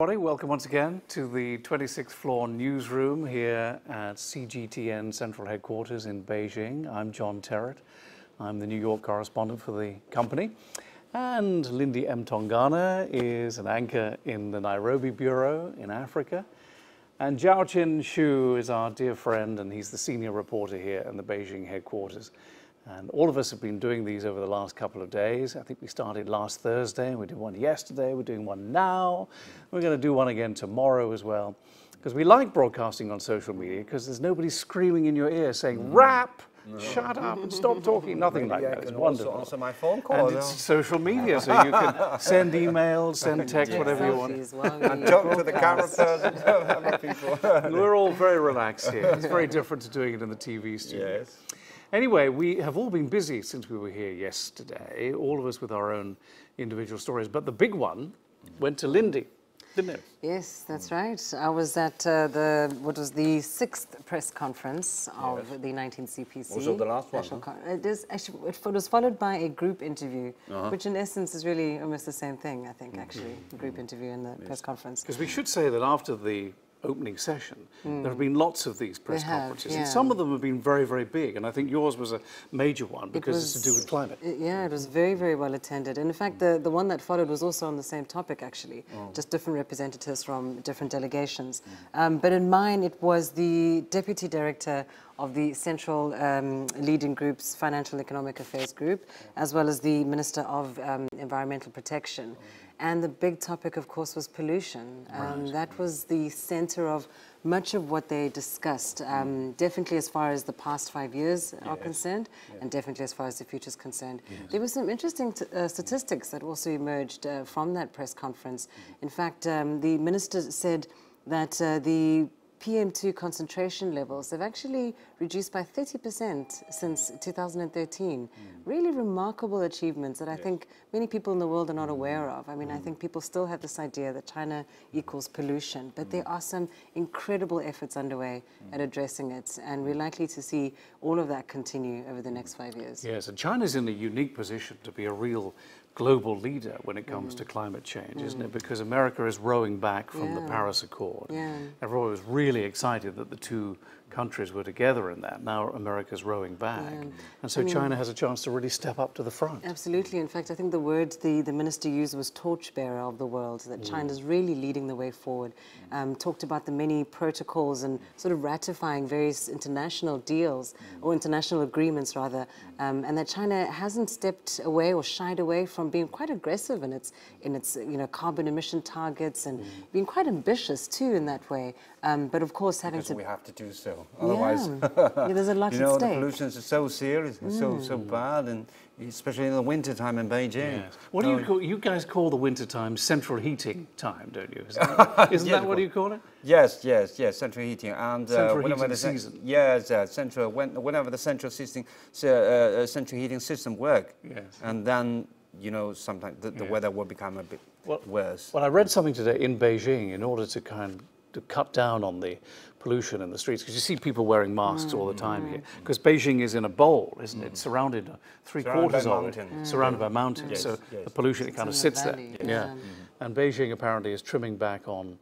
Everybody, welcome once again to the 26th floor newsroom here at CGTN Central Headquarters in Beijing. I'm John Terrett. I'm the New York correspondent for the company. And Lindy Mtongana is an anchor in the Nairobi bureau in Africa. And Xu is our dear friend, and he's the senior reporter here in the Beijing headquarters. And all of us have been doing these over the last couple of days. I think we started last Thursday, and we did one yesterday. We're doing one now. We're going to do one again tomorrow as well. Because we like broadcasting on social media, because there's nobody screaming in your ear saying, rap, shut up, and stop talking, nothing like that. It's wonderful. Also answer my phone call. And it's social media, so you can send emails, send text, whatever you want. And talk to the camera person. We're all very relaxed here. It's very different to doing it in the TV studio. Yes. Anyway, we have all been busy since we were here yesterday, all of us with our own individual stories. But the big one went to Lindy, didn't it? Yes, that's right. I was at what was the 6th press conference of the 19th CPC. Also the last one. It was followed by a group interview, which in essence is really almost the same thing, I think, actually, the group interview and the press conference. Because we should say that after the opening session, there have been lots of these press conferences, and some of them have been very, very big, and I think yours was a major one because it's to do with climate. Yeah, it was very, very well attended. And in fact, the one that followed was also on the same topic, actually, just different representatives from different delegations. But in mine, it was the Deputy Director of the Central Leading Group's Financial Economic Affairs Group, as well as the Minister of Environmental Protection. And the big topic, of course, was pollution. That was the center of much of what they discussed, definitely as far as the past 5 years are concerned, and definitely as far as the future is concerned. There were some interesting statistics that also emerged from that press conference. In fact, the minister said that the PM2 concentration levels have actually reduced by 30% since 2013. Really remarkable achievements that I think many people in the world are not aware of. I mean, I think people still have this idea that China equals pollution, but there are some incredible efforts underway at addressing it, and we're likely to see all of that continue over the next 5 years. Yes, and China's in a unique position to be a real global leader when it comes to climate change, isn't it? Because America is rowing back from the Paris Accord. Everyone was really excited that the two countries were together in that. Now America's rowing back. And so China has a chance to really step up to the front. Absolutely. In fact, I think the word the minister used was torchbearer of the world, that China's really leading the way forward. Talked about the many protocols and sort of ratifying various international deals, or international agreements rather, and that China hasn't stepped away or shied away from being quite aggressive in its carbon emission targets, and being quite ambitious too in that way. But of course, having to... we have to do so. Otherwise, there's a lot at stake. The pollution is so serious and so bad, and especially in the winter time in Beijing. Yes. What do you call? You guys call the winter time central heating time, don't you? Isn't that what you call it? Yes, central heating and central heating season. Yes, whenever the central heating system work, and then sometimes the weather will become a bit worse. Well, I read something today in Beijing in order to to cut down on the pollution in the streets, because you see people wearing masks all the time here, because Beijing is in a bowl, isn't it? Surrounded three-quarters of it, surrounded by mountains, so the pollution, it kind of sits there. And Beijing apparently is trimming back on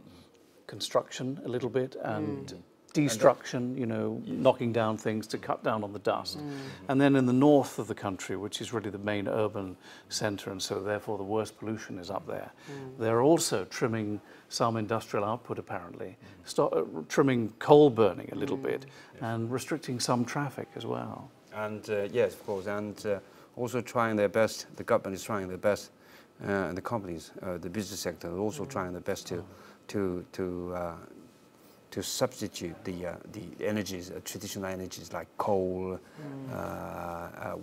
construction a little bit, and destruction, knocking down things to cut down on the dust. And then in the north of the country, which is really the main urban center, and so therefore the worst pollution is up there, they're also trimming some industrial output apparently, trimming coal burning a little bit, and restricting some traffic as well. And yes, of course, and also trying their best, the government is trying their best, and the companies, the business sector are also trying their best to substitute the energies, traditional energies like coal,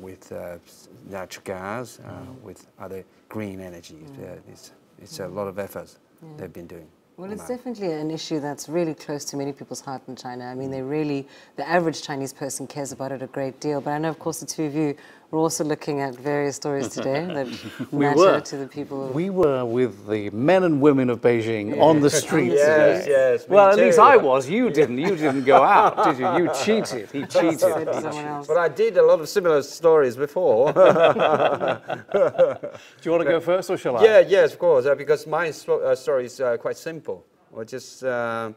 with natural gas, with other green energies. It's a lot of efforts they've been doing. Well, it's definitely an issue that's really close to many people's heart in China. I mean, the average Chinese person cares about it a great deal. But I know, of course, the two of you We're also looking at various stories today that We matter were. to the people. We were with the men and women of Beijing on the streets Yes, today. yes, me Well, at least too. I was. You didn't. You didn't go out, did you? You cheated. He cheated. Said to someone else. But I did a lot of similar stories before. Do you want to go first, or shall I? Yeah, yes, of course, because my story is quite simple. Or just two or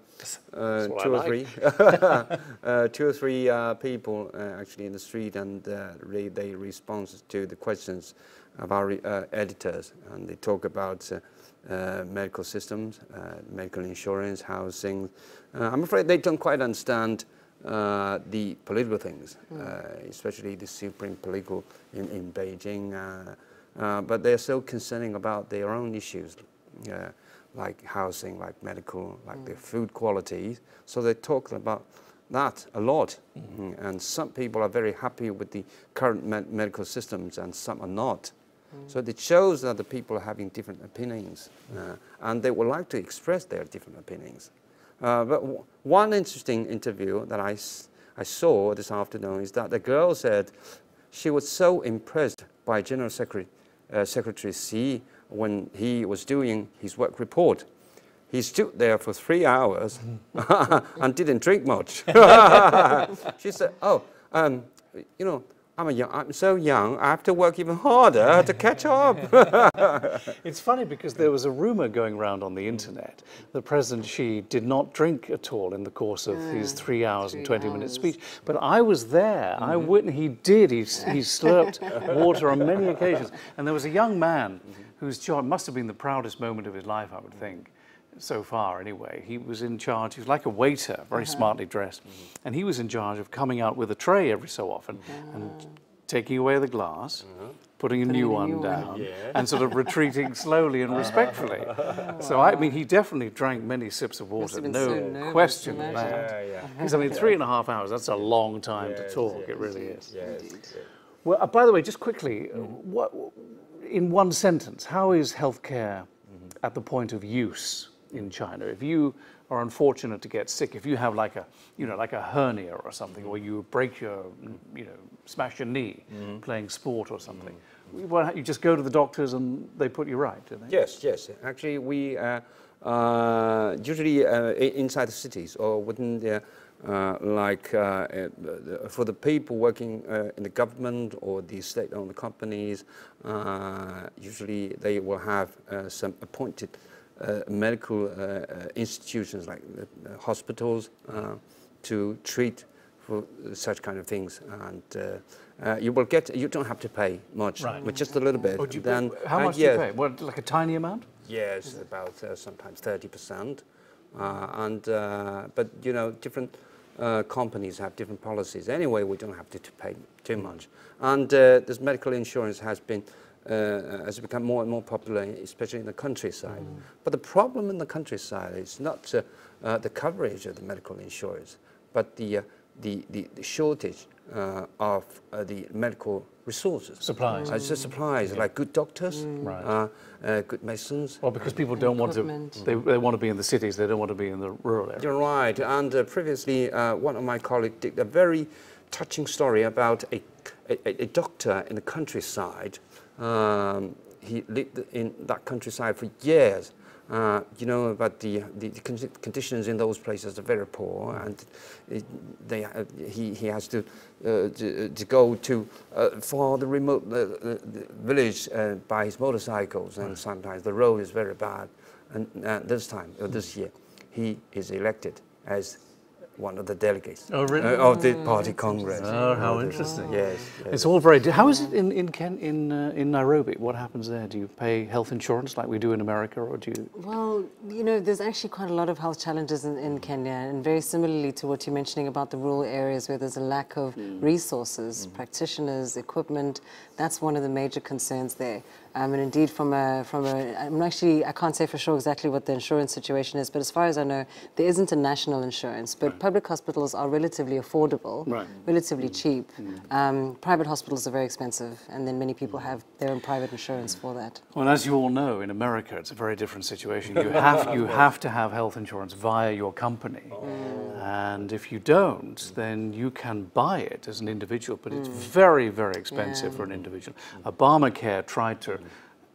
three, two or three people actually in the street, and they respond to the questions of our editors, and they talk about medical systems, medical insurance, housing. I'm afraid they don't quite understand the political things, especially the supreme political in Beijing. But they're so concerning about their own issues. Like housing, like medical, like the food quality. So they talk about that a lot. And some people are very happy with the current medical systems and some are not. So it shows that the people are having different opinions and they would like to express their different opinions. But one interesting interview that I saw this afternoon is that the girl said she was so impressed by General Secretary Xi when he was doing his work report. He stood there for 3 hours and didn't drink much. She said, oh, you know, I'm so young, I have to work even harder to catch up. It's funny because there was a rumor going around on the internet that President Xi did not drink at all in the course of his 3 hours and 20-minute speech. But I was there. I witnessed. He did. He slurped water on many occasions. And there was a young man whose job must have been the proudest moment of his life, I would think, so far anyway. He was in charge. He was like a waiter, very smartly dressed. And he was in charge of coming out with a tray every so often and taking away the glass, putting a new one down, and sort of retreating slowly and respectfully. So, I mean, he definitely drank many sips of water, no question of that. Because, I mean, 3.5 hours, that's a long time to talk, it really is. Well, by the way, just quickly, what, in one sentence, how is healthcare at the point of use in China? If you are unfortunate to get sick, if you have like a, like a hernia or something, or you break your, smash your knee playing sport or something, well, you just go to the doctors and they put you right, do they? Yes, yes. Actually, we usually inside the cities or within the for the people working in the government or the state-owned companies, usually they will have some appointed medical institutions like hospitals to treat for such kind of things, and you don't have to pay much, but just a little bit. Then how much do you pay? What, like a tiny amount? Yes, about sometimes 30%, but different companies have different policies. Anyway, we don't have to pay too much, and this medical insurance has become more and more popular, especially in the countryside. But the problem in the countryside is not the coverage of the medical insurance, but the shortage of the medical resources. Supplies. Supplies, like good doctors, good medicines. Well, because people don't want to, they want to be in the cities, they don't want to be in the rural areas. You're right, and previously one of my colleagues did a very touching story about a doctor in the countryside. He lived in that countryside for years. But the conditions in those places are very poor, and he has to go to far the remote village by his motorcycles, and sometimes the road is very bad. And this year, he is elected as one of the delegates of the party congress. Oh, how interesting! Yes, it's all very. How is it in Nairobi? What happens there? Do you pay health insurance like we do in America, or do you? Well, there's actually quite a lot of health challenges in Kenya, and very similarly to what you're mentioning about the rural areas where there's a lack of resources, practitioners, equipment. That's one of the major concerns there. And indeed, I can't say for sure exactly what the insurance situation is, but as far as I know, there isn't a national insurance. But public hospitals are relatively affordable, relatively cheap. Private hospitals are very expensive, and then many people have their own private insurance for that. Well, as you all know, in America, it's a very different situation. You have to have health insurance via your company. And if you don't, then you can buy it as an individual, but it's very, very expensive for an individual. Obamacare tried to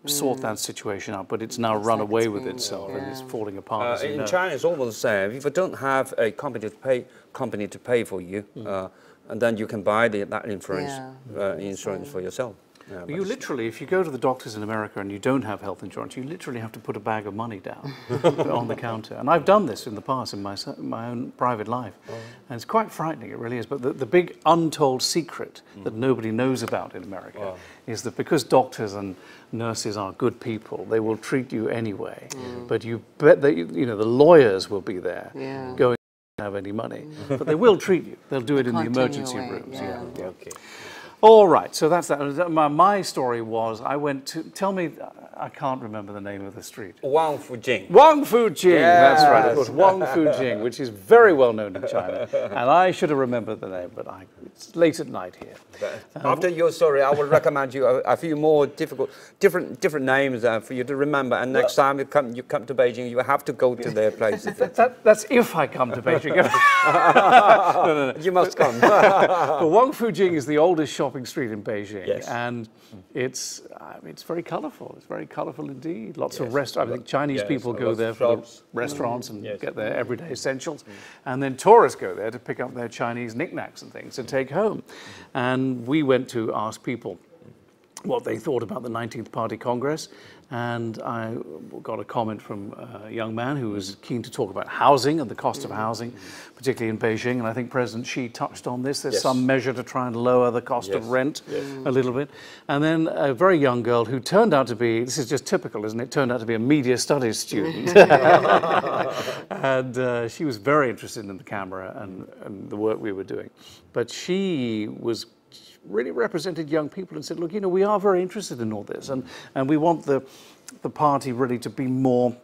sort that situation out, but it's now run away with itself and it's falling apart. As you know. In China, it's almost the same. If you don't have a company to pay for you, and then you can buy that insurance for yourself. Yeah, you literally, if you go to the doctors in America and you don't have health insurance, you literally have to put a bag of money down on the counter. And I've done this in the past in my own private life. And it's quite frightening, it really is. But the big untold secret that nobody knows about in America is that because doctors and nurses are good people, they will treat you anyway. But you bet that, the lawyers will be there going to have any money. But they will treat you. They'll do it in the emergency rooms. Okay. All right, so that's that. My story was, I went to, tell me, I can't remember the name of the street. Wang Fujing. Wang Fujing, that's right, of course, Wang Fujing, which is very well known in China. And I should have remembered the name, but it's late at night here. After your story, I will recommend you a few more different names for you to remember. And next time you come to Beijing, you have to go to their places. That's if I come to Beijing. No. You must come. But Wang Fujing is the oldest shopping street in Beijing, and it's very colourful. It's very colourful indeed. Lots of restaurants. I think Chinese people go there for the restaurants and get their everyday essentials, and then tourists go there to pick up their Chinese knickknacks and things to take home. And we went to ask people what they thought about the 19th Party Congress, and I got a comment from a young man who was keen to talk about housing and the cost of housing, particularly in Beijing, and I think President Xi touched on this. There's some measure to try and lower the cost of rent a little bit. And then a very young girl who turned out to be, this is just typical, isn't it, turned out to be a media studies student. And she was very interested in the camera and the work we were doing. But she was really represented young people and said, look, we are very interested in all this, and we want the party really to be more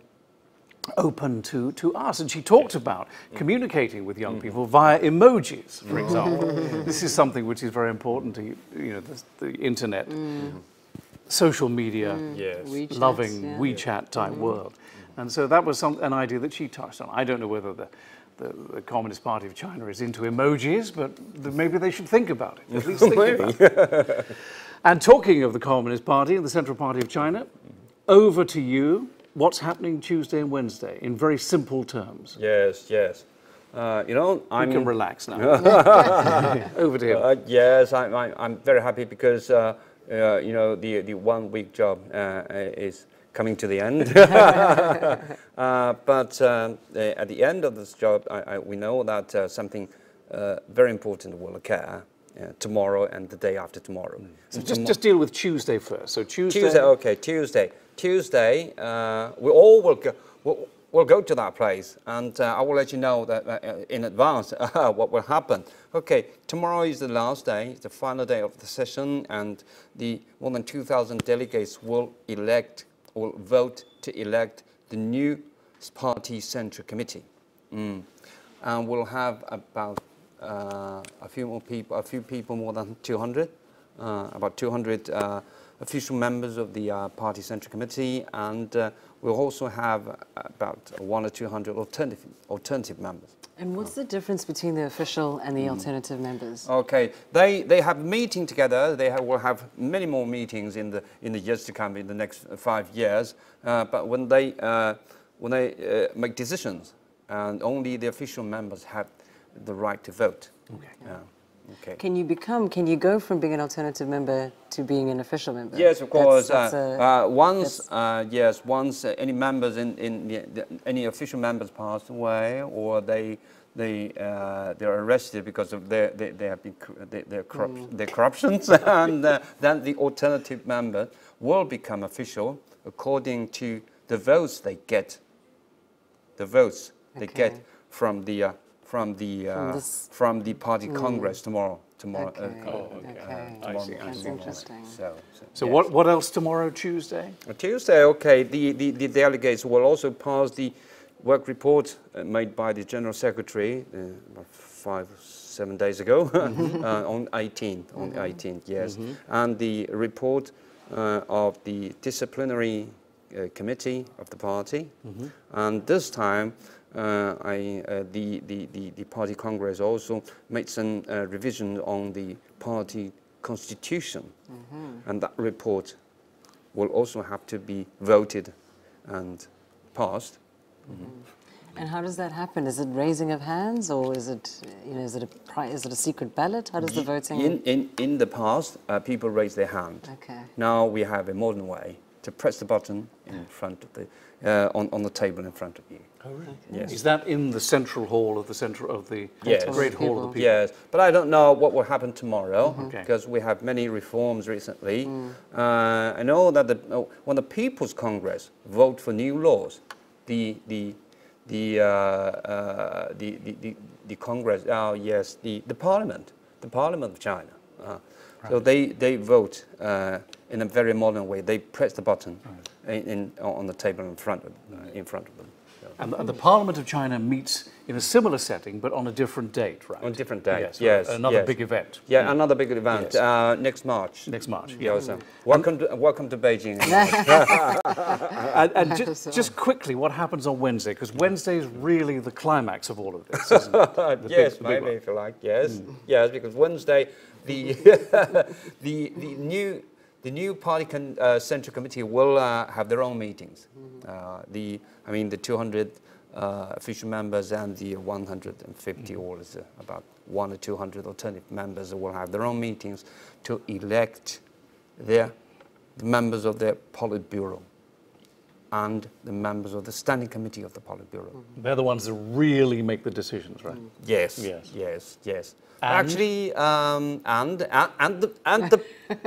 open to us. And she talked about communicating with young people via emojis, for example. This is something which is very important to the internet, social media, loving WeChat type world. And so that was an idea that she touched on. I don't know whether the Communist Party of China is into emojis, but maybe they should think about it. At least think about it. And talking of the Communist Party and the Central Party of China, over to you. What's happening Tuesday and Wednesday in very simple terms? Yes. You can relax now. Over to him. Yes, I'm very happy because the 1 week job is coming to the end. But at the end of this job, we know that something very important will occur tomorrow and the day after tomorrow. So just deal with Tuesday first. So Tuesday. Tuesday, we all will go to that place, and I will let you know that in advance what will happen. Okay, tomorrow is the last day, the final day of the session, and the more than 2,000 delegates will vote to elect the new party central committee, and we'll have about a few people more than 200, about 200 official members of the party central committee, and we'll also have about 100 or 200 alternative members. And what's the difference between the official and the alternative members? Okay, they have a meeting together. Will have many more meetings in the years to come, in the next 5 years. But when they make decisions, and only the official members have the right to vote. Okay. Okay. Can you go from being an alternative member to being an official member? Yes, of course. Once any members any official members pass away, or they're arrested because of their corruptions, and then the alternative member will become official according to the votes they get. The votes they get from the party Congress tomorrow. tomorrow. Okay. That's interesting. So what else tomorrow, Tuesday? Tuesday, okay. The delegates will also pass the work report made by the General Secretary about 5-7 days ago on 18th, yes, and the report of the disciplinary committee of the party, and this time the party congress also made some revision on the party constitution, and that report will also have to be voted and passed. And how does that happen? Is it raising of hands, or is it, is it a secret ballot? How does the voting? In the past, people raise their hand. Okay. Now we have a modern way to press the button in front of the on the table in front of you. Oh, really? Yes. Is that in the central hall of the Great Hall of the People? Yes, but I don't know what will happen tomorrow because we have many reforms recently. I know that when the People's Congress vote for new laws, the Congress, the Parliament of China. So they vote in a very modern way. They press the button on the table in front of them. And the Parliament of China meets in a similar setting, but on a different date, right? On a different date, yes. Another big event. Yeah, another big event next March. Next March, yes. Welcome to Beijing. And just quickly, what happens on Wednesday? Because Wednesday is really the climax of all of this, isn't it? Yes, maybe if you like. Yes, yes, because Wednesday, the new party central committee will have their own meetings. The 200 official members and the 150 or about 100 or 200 alternative members will have their own meetings to elect the members of their Politburo and the members of the standing committee of the Politburo. They're the ones that really make the decisions, right? Yes. Actually, and the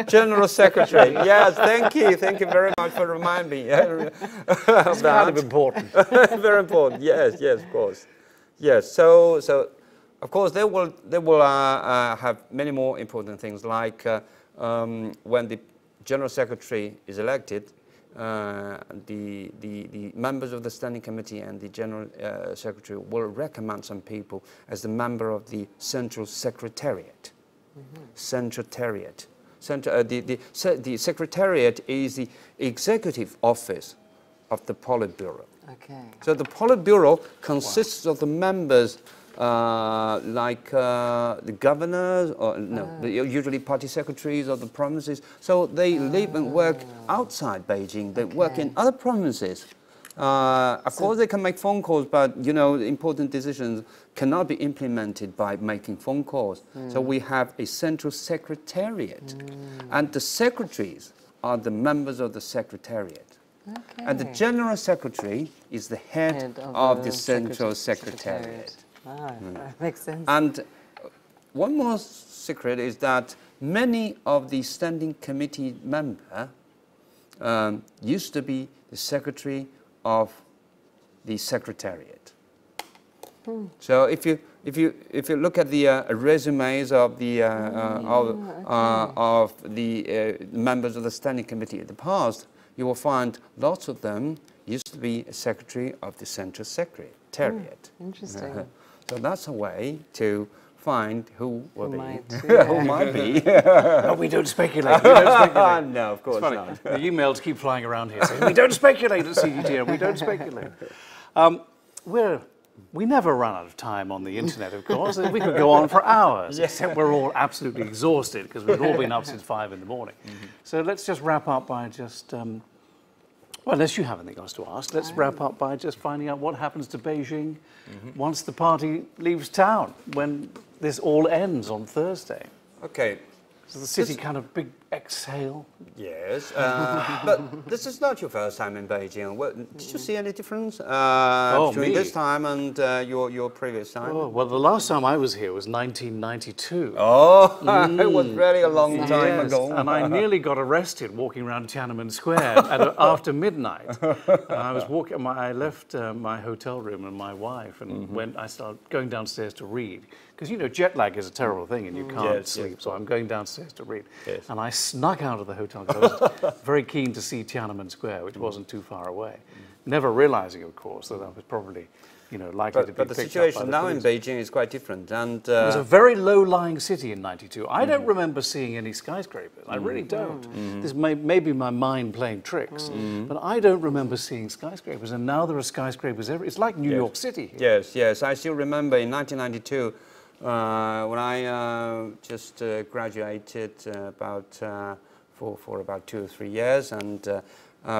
General Secretary. Yes, thank you very much for reminding me. It's kind of important. Very important. Yes, of course. Yes. So of course they will have many more important things, like when the General Secretary is elected. The members of the Standing Committee and the General Secretary will recommend some people as the member of the Central Secretariat. The Secretariat is the executive office of the Politburo. Okay. So the Politburo consists of the members like the governors, or usually party secretaries of the provinces. So they live and work outside Beijing. They work in other provinces. Of course, they can make phone calls, but important decisions cannot be implemented by making phone calls. So we have a central secretariat, and the secretaries are the members of the secretariat. Okay. And the General Secretary is the head of the Central Secretariat. That makes sense. And one more secret is that many of the standing committee members used to be the secretary of the secretariat. So if you look at the resumes of the members of the standing committee in the past, you will find lots of them used to be a secretary of the Central Secretariat. Interesting. So that's a way to find who will be. Who might be. No, we don't speculate. No, of course not. The emails keep flying around here saying, we don't speculate at CGTN, we don't speculate. We never run out of time on the internet, of course. We could go on for hours, except we're all absolutely exhausted because we've all been up since 5 in the morning. So let's just wrap up by just... well, unless you have anything else to ask, let's wrap up by just finding out what happens to Beijing once the party leaves town, when this all ends on Thursday. Okay. So the city kind of exhale? Yes, but this is not your first time in Beijing. Well, did you see any difference between this time and your previous time? Oh, well, the last time I was here was 1992. Oh, it was really a long time ago. And I nearly got arrested walking around Tiananmen Square after midnight. I was walking. I left my hotel room and my wife, and I started going downstairs to read. Because, you know, jet lag is a terrible thing and you can't sleep, so I'm going downstairs to read. Yes. And I snuck out of the hotel because I was very keen to see Tiananmen Square, which wasn't too far away. Never realizing, of course, that I was probably, you know, likely to be picked up by the police. But the situation now in Beijing is quite different. And it was a very low-lying city in '92. I don't remember seeing any skyscrapers. I really don't. This may be my mind playing tricks, but I don't remember seeing skyscrapers. And now there are skyscrapers everywhere. It's like New York City here. Yes. I still remember in 1992, when I just graduated for about 2 or 3 years, and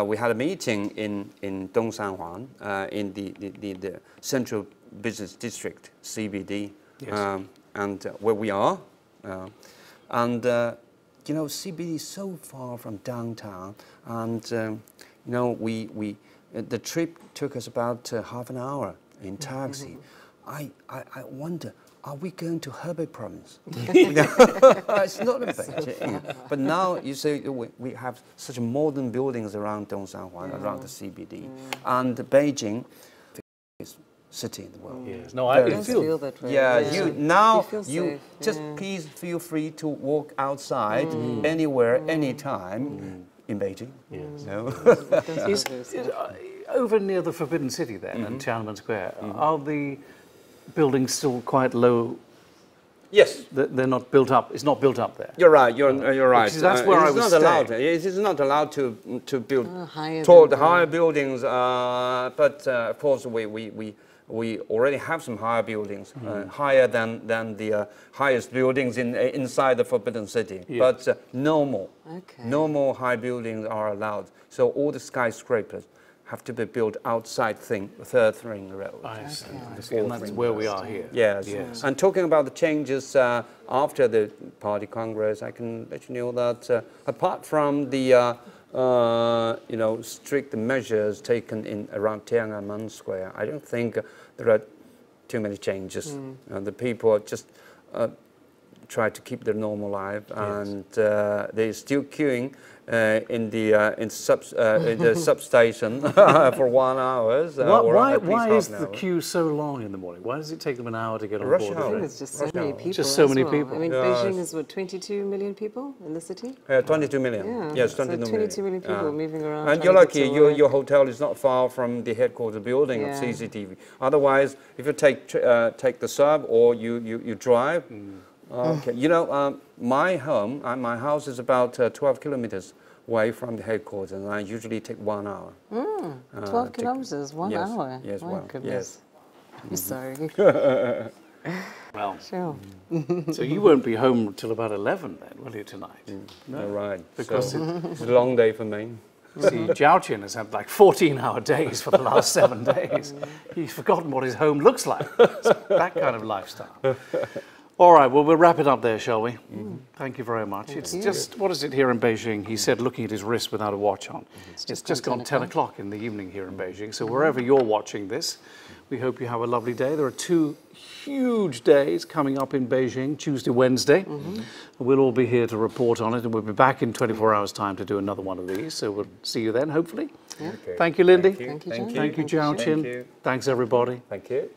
we had a meeting in Dongsanhuan, in the Central Business District, CBD, and where we are. And you know, CBD is so far from downtown, and you know, the trip took us about half an hour in taxi. I wonder, are we going to Hebei province? It's not a Beijing. But now you say we have such modern buildings around Dongsanhuan, around the CBD. And Beijing is city in the world. Yes. No, I feel that way. Yeah, you just please feel free to walk outside anywhere, anytime in Beijing. Yes. No? Over near the Forbidden City then, in Tiananmen Square, are the buildings still quite low? Yes. They're not built up. It's not built up there. You're right. You're right. That's where I was staying. It is not allowed to build higher buildings. But of course, we already have some higher buildings, higher than the highest buildings inside the Forbidden City. Yes. But no more high buildings are allowed. So all the skyscrapers have to be built outside third ring road. I see. And that's where we are here. Yes. And talking about the changes after the Party Congress, I can let you know that apart from the you know, strict measures taken in around Tiananmen Square, I don't think there are too many changes. The people just try to keep their normal life, and they're still queuing in the substation for 1 hour. Why is the queue so long in the morning? Why does it take them an hour to get on board? I think it's just so many people. Just so many people. I mean, Beijing is what, 22 million people in the city? 22 million. Yeah. Yes, 22 million people moving around. And you're lucky. Your hotel is not far from the headquarters building of CCTV. Otherwise, if you take the sub or you drive. Okay. You know, my house is about 12 kilometers away from the headquarters, and I usually take 1 hour. 12 kilometers, 1 hour? Yes, my goodness. I'm sorry. Well, sure. So you won't be home till about 11 then, will you, tonight? No, right. Because it's a long day for me. See, Zhaoqun has had like 14-hour days for the last 7 days. He's forgotten what his home looks like. It's that kind of lifestyle. All right, well, we'll wrap it up there, shall we? Thank you very much. It's just, what is it here in Beijing? He said, looking at his wrist without a watch on. It's just gone 10 o'clock in the evening here in Beijing. So wherever you're watching this, we hope you have a lovely day. There are 2 huge days coming up in Beijing, Tuesday, Wednesday. We'll all be here to report on it, and we'll be back in 24 hours' time to do another one of these. So we'll see you then, hopefully. Okay. Thank you, Lindy. Thank you, Thank you, Zhaoqun. Thanks, everybody. Thank you.